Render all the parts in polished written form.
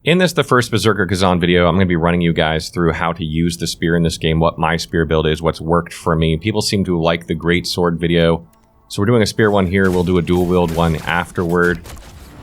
In this, the First Berserker Khazan video, I'm going to be running you guys through how to use the spear in this game, what my spear build is, what's worked for me. People seem to like the great sword video, so we're doing a spear one here. We'll do a dual wield one afterward.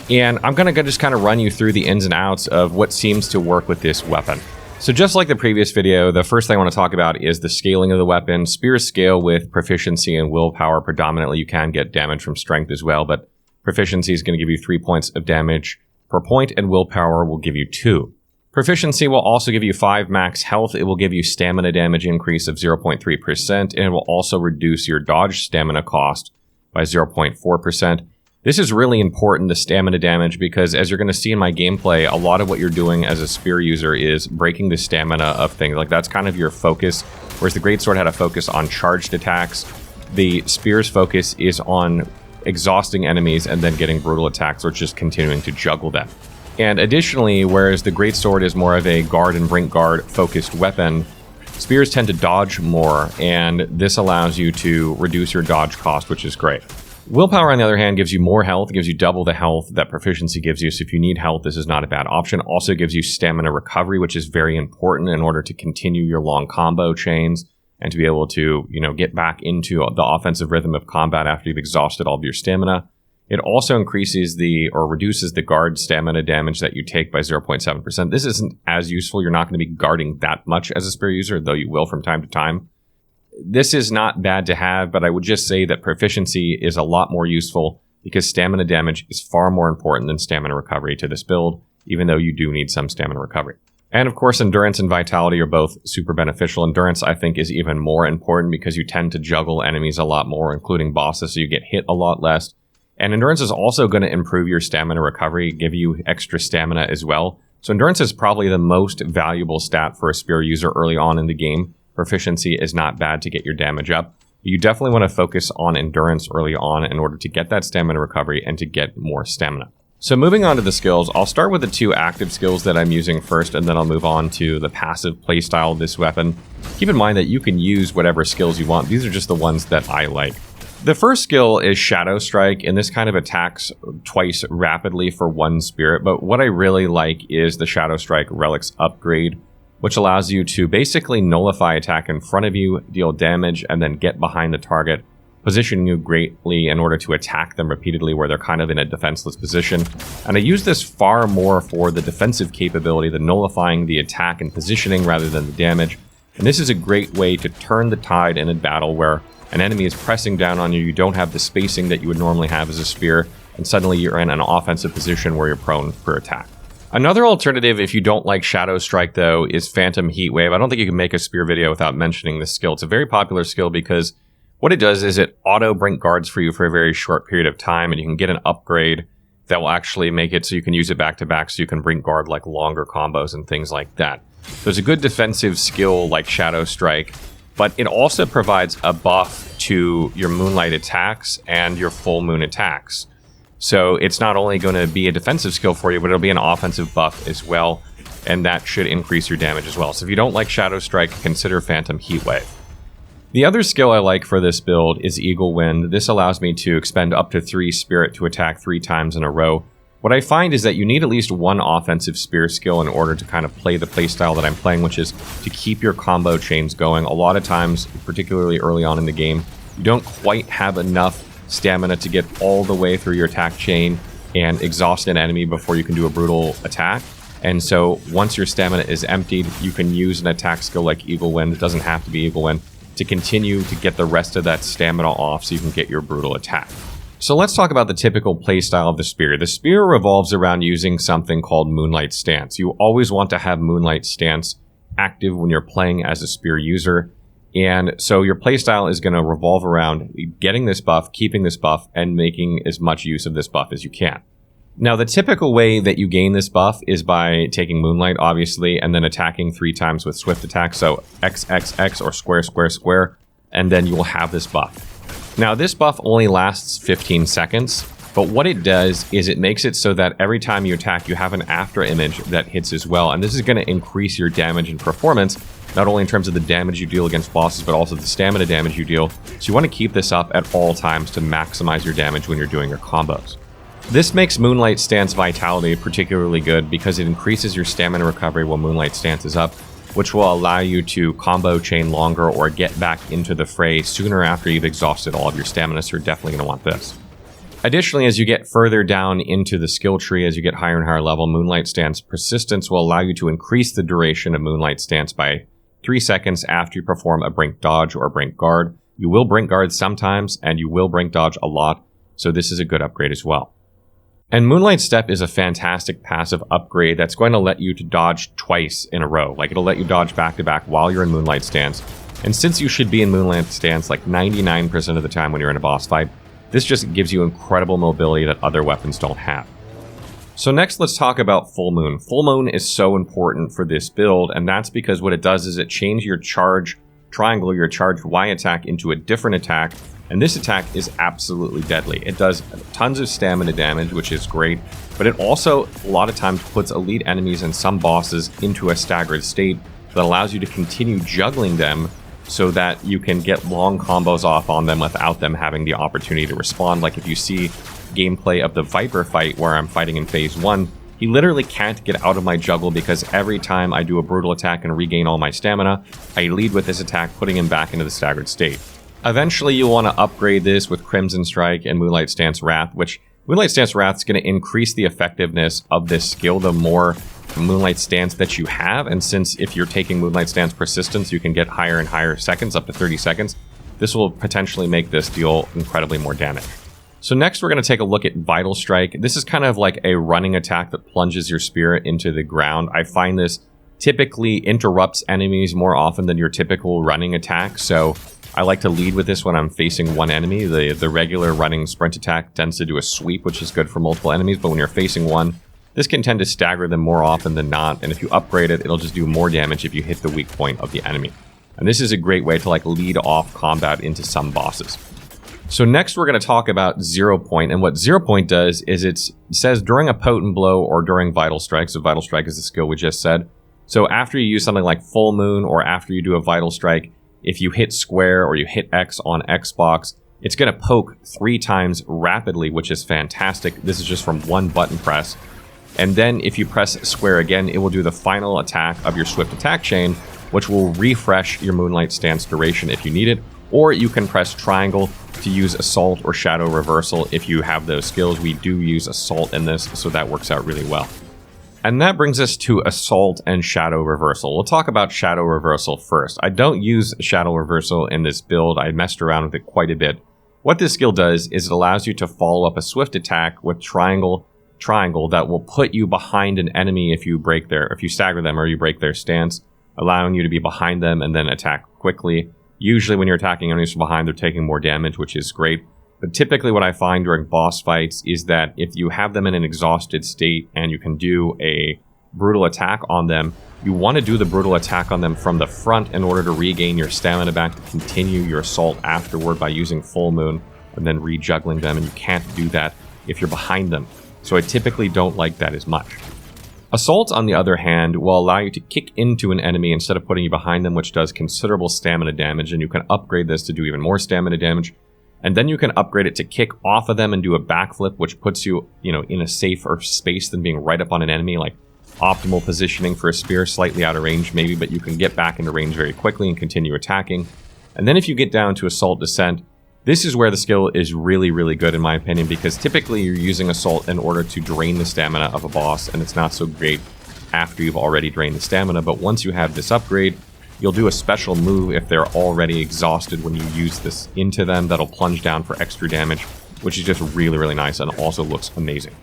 And I'm going to just kind of run you through the ins and outs of what seems to work with this weapon. So just like the previous video, the first thing I want to talk about is the scaling of the weapon. Spears scale with proficiency and willpower predominantly. You can get damage from strength as well, but proficiency is going to give you 3 points of damage per point, and willpower will give you 2. Proficiency will also give you 5 max health. It will give you stamina damage increase of 0.3%, and it will also reduce your dodge stamina cost by 0.4%. This is really important, the stamina damage, because as you're going to see in my gameplay, a lot of what you're doing as a spear user is breaking the stamina of things. Like, that's kind of your focus, whereas the greatsword had a focus on charged attacks. The spear's focus is on exhausting enemies and then getting brutal attacks, or just continuing to juggle them. And additionally, whereas the greatsword is more of a guard and brink guard focused weapon, spears tend to dodge more, and this allows you to reduce your dodge cost, which is great. Willpower, on the other hand, gives you more health. It gives you double the health that proficiency gives you, so if you need health, this is not a bad option. Also gives you stamina recovery, which is very important in order to continue your long combo chains and to be able to, get back into the offensive rhythm of combat after you've exhausted all of your stamina. It also increases or reduces the guard stamina damage that you take by 0.7%. This isn't as useful. You're not going to be guarding that much as a spear user, though you will from time to time. This is not bad to have, but I would just say that proficiency is a lot more useful because stamina damage is far more important than stamina recovery to this build, even though you do need some stamina recovery. And of course, endurance and vitality are both super beneficial. Endurance, I think, is even more important because you tend to juggle enemies a lot more, including bosses, so you get hit a lot less. And endurance is also going to improve your stamina recovery, give you extra stamina as well. So endurance is probably the most valuable stat for a spear user early on in the game. Proficiency is not bad to get your damage up. You definitely want to focus on endurance early on in order to get that stamina recovery and to get more stamina. So moving on to the skills, I'll start with the 2 active skills that I'm using first, and then I'll move on to the passive playstyle of this weapon. Keep in mind that you can use whatever skills you want. These are just the ones that I like. The first skill is Shadow Strike, and this kind of attacks twice rapidly for 1 spirit, but what I really like is the Shadow Strike Relics upgrade, which allows you to basically nullify attack in front of you, deal damage, and then get behind the target, positioning you greatly in order to attack them repeatedly where they're kind of in a defenseless position. And I use this far more for the defensive capability, the nullifying the attack and positioning rather than the damage. And this is a great way to turn the tide in a battle where an enemy is pressing down on you, you don't have the spacing that you would normally have as a spear, and suddenly you're in an offensive position where you're prone for attack. Another alternative, if you don't like Shadow Strike, though, is Phantom Heatwave. I don't think you can make a spear video without mentioning this skill. It's a very popular skill because what it does is it auto-brink guards for you for a very short period of time, and you can get an upgrade that will actually make it so you can use it back-to-back so you can brink guard like longer combos and things like that. There's a good defensive skill like Shadow Strike, but it also provides a buff to your Moonlight attacks and your Full Moon attacks. So it's not only going to be a defensive skill for you, but it'll be an offensive buff as well, and that should increase your damage as well. So if you don't like Shadow Strike, consider Phantom Heatwave. The other skill I like for this build is Eagle Wind. This allows me to expend up to 3 spirit to attack 3 times in a row. What I find is that you need at least 1 offensive spear skill in order to kind of play the playstyle that I'm playing, which is to keep your combo chains going. A lot of times, particularly early on in the game, you don't quite have enough stamina to get all the way through your attack chain and exhaust an enemy before you can do a brutal attack. And so once your stamina is emptied, you can use an attack skill like Eagle Wind. It doesn't have to be Eagle Wind to continue to get the rest of that stamina off so you can get your brutal attack. So let's talk about the typical playstyle of the spear. The spear revolves around using something called Moonlight Stance. You always want to have Moonlight Stance active when you're playing as a spear user. And so your playstyle is going to revolve around getting this buff, keeping this buff, and making as much use of this buff as you can. Now, the typical way that you gain this buff is by taking Moonlight, obviously, and then attacking 3 times with Swift Attack, so X, X, X, or square, square, square, and then you will have this buff. Now, this buff only lasts 15 seconds, but what it does is it makes it so that every time you attack, you have an after image that hits as well, and this is going to increase your damage and performance, not only in terms of the damage you deal against bosses, but also the stamina damage you deal. So you want to keep this up at all times to maximize your damage when you're doing your combos. This makes Moonlight Stance Vitality particularly good because it increases your stamina recovery while Moonlight Stance is up, which will allow you to combo chain longer or get back into the fray sooner after you've exhausted all of your stamina, so you're definitely going to want this. Additionally, as you get further down into the skill tree, as you get higher and higher level, Moonlight Stance Persistence will allow you to increase the duration of Moonlight Stance by 3 seconds after you perform a Brink Dodge or Brink Guard. You will Brink Guard sometimes, and you will Brink Dodge a lot, so this is a good upgrade as well. And Moonlight Step is a fantastic passive upgrade that's going to let you to dodge twice in a row. Like, it'll let you dodge back to back while you're in Moonlight Stance. And since you should be in Moonlight Stance like 99% of the time when you're in a boss fight, this just gives you incredible mobility that other weapons don't have. So next, let's talk about Full Moon. Full Moon is so important for this build, and that's because what it does is it changes your charge triangle, your charged Y attack, into a different attack. And this attack is absolutely deadly. It does tons of stamina damage, which is great, but it also a lot of times puts elite enemies and some bosses into a staggered state that allows you to continue juggling them so that you can get long combos off on them without them having the opportunity to respond. Like if you see gameplay of the Viper fight where I'm fighting in phase 1, he literally can't get out of my juggle because every time I do a brutal attack and regain all my stamina, I lead with this attack, putting him back into the staggered state. Eventually, you'll want to upgrade this with Crimson Strike and Moonlight Stance Wrath, which Moonlight Stance Wrath is going to increase the effectiveness of this skill the more Moonlight Stance that you have. And since if you're taking Moonlight Stance Persistence, you can get higher and higher seconds, up to 30 seconds, this will potentially make this deal incredibly more damage. So next, we're going to take a look at Vital Strike. This is kind of like a running attack that plunges your spirit into the ground. I find this typically interrupts enemies more often than your typical running attack, so I like to lead with this when I'm facing one enemy. The regular running sprint attack tends to do a sweep, which is good for multiple enemies, but when you're facing one, this can tend to stagger them more often than not, and if you upgrade it, it'll just do more damage if you hit the weak point of the enemy. And this is a great way to like lead off combat into some bosses. So next we're going to talk about Zero Point, and what Zero Point does is it says during a potent blow or during Vital Strike, so Vital Strike is the skill we just said. So after you use something like Full Moon or after you do a Vital Strike, if you hit square or you hit X on Xbox, it's going to poke 3 times rapidly, which is fantastic. This is just from one button press. And then if you press square again, it will do the final attack of your swift attack chain, which will refresh your Moonlight Stance duration if you need it. Or you can press triangle to use Assault or Shadow Reversal if you have those skills. We do use Assault in this, so that works out really well. And that brings us to Assault and Shadow Reversal. We'll talk about Shadow Reversal first. I don't use Shadow Reversal in this build. I messed around with it quite a bit. What this skill does is it allows you to follow up a swift attack with triangle that will put you behind an enemy if you stagger them or you break their stance, allowing you to be behind them and then attack quickly. Usually when you're attacking enemies from behind, they're taking more damage, which is great. But typically what I find during boss fights is that if you have them in an exhausted state and you can do a brutal attack on them, you want to do the brutal attack on them from the front in order to regain your stamina back to continue your assault afterward by using Full Moon and then re-juggling them, and you can't do that if you're behind them. So I typically don't like that as much. Assault, on the other hand, will allow you to kick into an enemy instead of putting you behind them, which does considerable stamina damage, and you can upgrade this to do even more stamina damage. And then you can upgrade it to kick off of them and do a backflip, which puts you, in a safer space than being right up on an enemy, like optimal positioning for a spear, slightly out of range maybe, but you can get back into range very quickly and continue attacking. And then if you get down to Assault Descent, this is where the skill is really, really good in my opinion, because typically you're using Assault in order to drain the stamina of a boss, and it's not so great after you've already drained the stamina, but once you have this upgrade, you'll do a special move if they're already exhausted when you use this into them that'll plunge down for extra damage, which is just really, really nice and also looks amazing.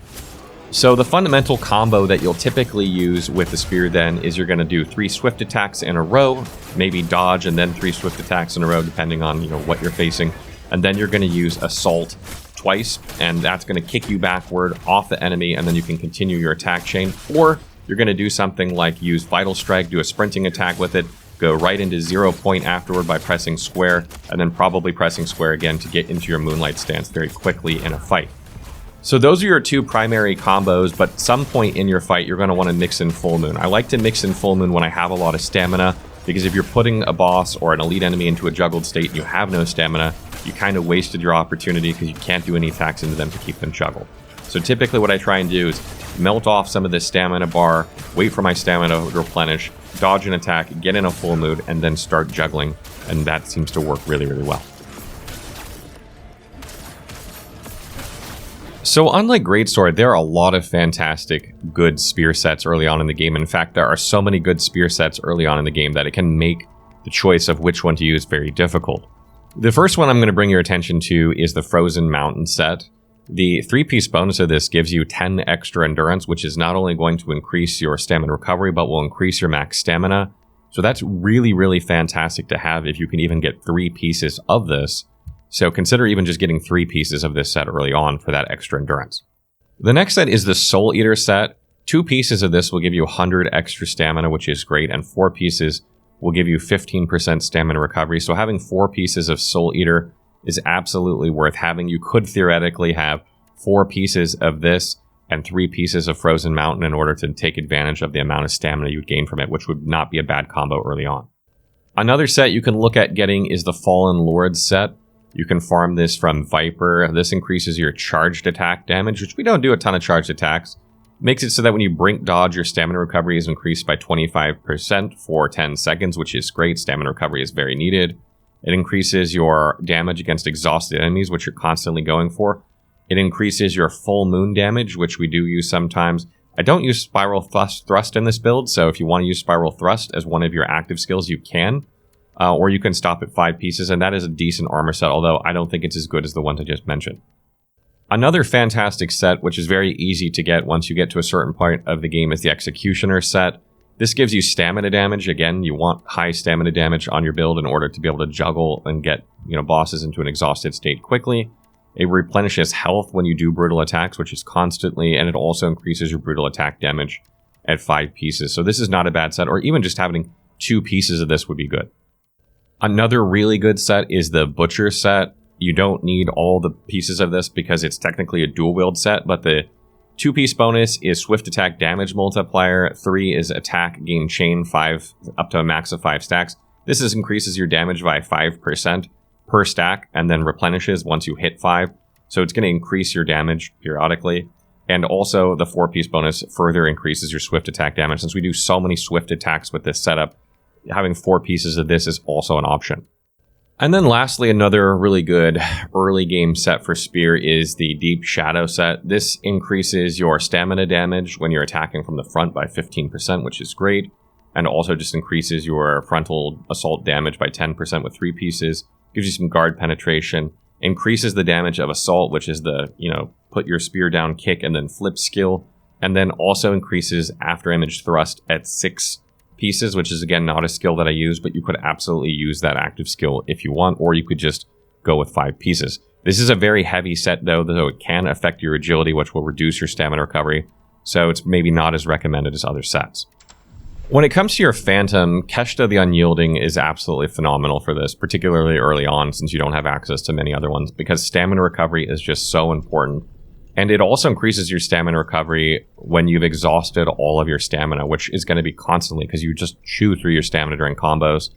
So the fundamental combo that you'll typically use with the spear then is you're going to do 3 swift attacks in a row, maybe dodge and then 3 swift attacks in a row depending on what you're facing. And then you're going to use Assault twice, and that's going to kick you backward off the enemy, and then you can continue your attack chain. Or you're going to do something like use Vital Strike, do a sprinting attack with it, go right into 0 Point afterward by pressing square, and then probably pressing square again to get into your Moonlight Stance very quickly in a fight. So those are your 2 primary combos, but at some point in your fight, you're going to want to mix in Full Moon. I like to mix in Full Moon when I have a lot of stamina, because if you're putting a boss or an elite enemy into a juggled state and you have no stamina, you kind of wasted your opportunity because you can't do any attacks into them to keep them juggled. So typically what I try and do is melt off some of this stamina bar, wait for my stamina to replenish, dodge an attack, get in a full mood, and then start juggling. And that seems to work really, really well. So unlike Greatsword, there are a lot of fantastic good spear sets early on in the game. In fact, there are so many good spear sets early on in the game that it can make the choice of which one to use very difficult. The first one I'm going to bring your attention to is the Frozen Mountain set. The 3-piece bonus of this gives you 10 extra endurance, which is not only going to increase your stamina recovery, but will increase your max stamina. So that's really, really fantastic to have if you can even get 3 pieces of this. So consider even just getting 3 pieces of this set early on for that extra endurance. The next set is the Soul Eater set. 2 pieces of this will give you 100 extra stamina, which is great, and 4 pieces will give you 15% stamina recovery. So having 4 pieces of Soul Eater is absolutely worth having. You could theoretically have 4 pieces of this and 3 pieces of Frozen Mountain in order to take advantage of the amount of stamina you'd gain from it, which would not be a bad combo early on. Another set you can look at getting is the Fallen Lords set. You can farm this from Viper. This increases your charged attack damage, which we don't do a ton of charged attacks. Makes it so that when you brink dodge, your stamina recovery is increased by 25% for 10 seconds, which is great. Stamina recovery is very needed. It increases your damage against exhausted enemies, which you're constantly going for. It increases your full moon damage, which we do use sometimes. I don't use Spiral Thrust in this build, so if you want to use Spiral Thrust as one of your active skills, you can. Or you can stop at 5 pieces, and that is a decent armor set, although I don't think it's as good as the ones I just mentioned. Another fantastic set, which is very easy to get once you get to a certain point of the game, is the Executioner set. This gives you stamina damage. Again, you want high stamina damage on your build in order to be able to juggle and get, bosses into an exhausted state quickly. It replenishes health when you do brutal attacks, which is constantly, and it also increases your brutal attack damage at 5 pieces. So this is not a bad set, or even just having 2 pieces of this would be good. Another really good set is the Butcher set. You don't need all the pieces of this because it's technically a dual wield set, but the 2-piece bonus is Swift Attack Damage Multiplier, 3 is Attack Gain Chain, 5 up to a max of 5 stacks. This increases your damage by 5% per stack and then replenishes once you hit 5. So it's going to increase your damage periodically. And also the 4-piece bonus further increases your Swift Attack damage. Since we do so many Swift attacks with this setup, having 4 pieces of this is also an option. And then lastly, another really good early game set for Spear is the Deep Shadow set. This increases your stamina damage when you're attacking from the front by 15%, which is great. And also just increases your frontal assault damage by 10% with 3 pieces. Gives you some guard penetration. Increases the damage of assault, which is the, put your spear down kick and then flip skill. And then also increases after image thrust at 6 pieces, which is again not a skill that I use, but you could absolutely use that active skill if you want, or you could just go with 5 pieces. This is a very heavy set though it can affect your agility, which will reduce your stamina recovery, so it's maybe not as recommended as other sets. When it comes to your Phantom, Keshta the Unyielding is absolutely phenomenal for this, particularly early on since you don't have access to many other ones, because stamina recovery is just so important. And it also increases your stamina recovery when you've exhausted all of your stamina, which is going to be constantly because you just chew through your stamina during combos.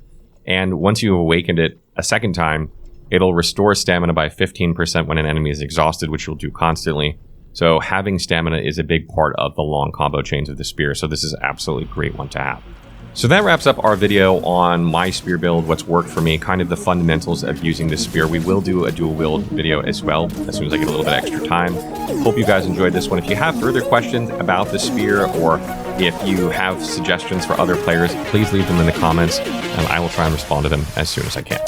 And once you've awakened it a second time, it'll restore stamina by 15% when an enemy is exhausted, which you'll do constantly. So having stamina is a big part of the long combo chains of the Spear, so this is absolutely a great one to have. So that wraps up our video on my Spear build, what's worked for me, kind of the fundamentals of using the Spear. We will do a dual wield video as well, as soon as I get a little bit extra time. Hope you guys enjoyed this one. If you have further questions about the Spear, or if you have suggestions for other players, please leave them in the comments, and I will try and respond to them as soon as I can.